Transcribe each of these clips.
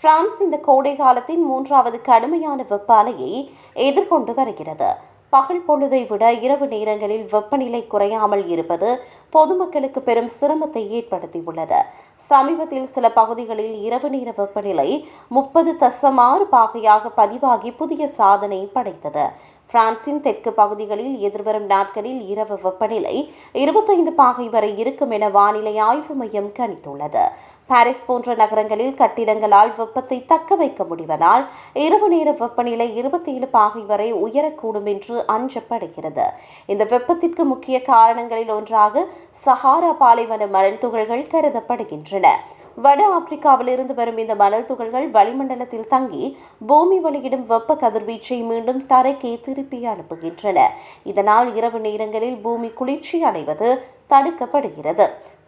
France இந்த கோடை காலத்தின் மூன்றாவது கடுமையான வெப்ப அலையை எதிர்கொண்டு வருகிறது. பகல் பொழுதை விட இரவு நேரங்களில் வெப்பநிலை குறையாமல் இருப்பது பொதுமக்களுக்கு பெரும் சிரமத்தை ஏற்படுத்தியுள்ளது. சமீபத்தில் சில பகுதிகளில் இரவு நேர வெப்பநிலை 30.6 பாகையாக பதிவாகி புதிய சாதனை படைத்தது. பிரான்சின் தெற்கு பகுதிகளில் எதிர்வரும் நாட்களில் இரவு வெப்பநிலை 25 பாகை வரை இருக்கும் என வானிலை ஆய்வு மையம் கணித்துள்ளது. பாரிஸ் போன்ற நகரங்களில் கட்டிடங்களால் வெப்பத்தை தக்க வைக்க முடிவதால் இரவு நேர வெப்பநிலை 27 பாகை வரை உயரக்கூடும் என்று அஞ்சப்படுகிறது. இந்த வெப்பத்திற்கு முக்கிய காரணங்களில் ஒன்றாக சஹாரா பாலைவன மணல் துகள்கள் கருதப்படுகின்றன. வட ஆப்பிரிக்காவிலிருந்து வரும் இந்த மணல் துகள்கள் வளிமண்டலத்தில் தங்கி பூமி வெளியிடும் வெப்ப கதிர்வீச்சை மீண்டும் தரைக்கே திருப்பி அனுப்புகின்றன. இதனால் இரவு நேரங்களில் பூமி குளிர்ச்சி அடைவது தடுக்கப்படுகிறது.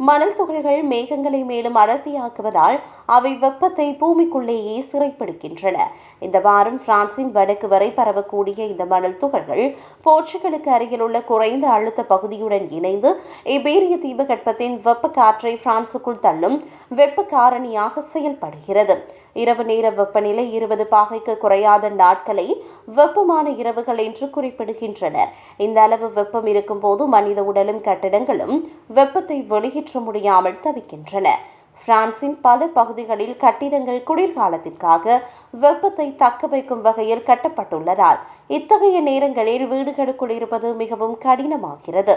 மணல் துகள்கள் மேகங்களை மேலும் அடர்த்தியாக்குவதால் அவை வெப்பத்தை பூமிக்குள்ளேயே சிறைப்பிடிக்கின்றன. இந்த வாரம் பிரான்சின் வடக்கு வரை பரவக்கூடிய இந்த மணல் துகள்கள் போர்ச்சுகலுக்கு அருகிலுள்ள குறைந்த அழுத்த பகுதியுடன் இணைந்து இபேரிய தீபகற்பத்தின் வெப்ப காற்றை பிரான்சுக்குள் தள்ளும் வெப்ப காரணியாக செயல்படுகிறது. இரவு நேர வெப்பநிலை 20 பாகைக்கு குறையாத நாட்களை வெப்பமான இரவுகள் என்று குறிப்பிடுகின்றனர். இந்த அளவு வெப்பம் இருக்கும் போது மனித உடலும் கட்டிடங்களும் வெப்பத்தை வெளியேற்ற முடியாமல் தவிக்கின்றன. பிரான்சின் பல பகுதிகளில் கட்டிடங்கள் குளிர்காலத்திற்காக வெப்பத்தை தக்க வைக்கும் வகையில் கட்டப்பட்டுள்ளதால் இத்தகைய நேரங்களில் வீடுகளுக்குள் இருப்பது மிகவும் கடினமாகிறது.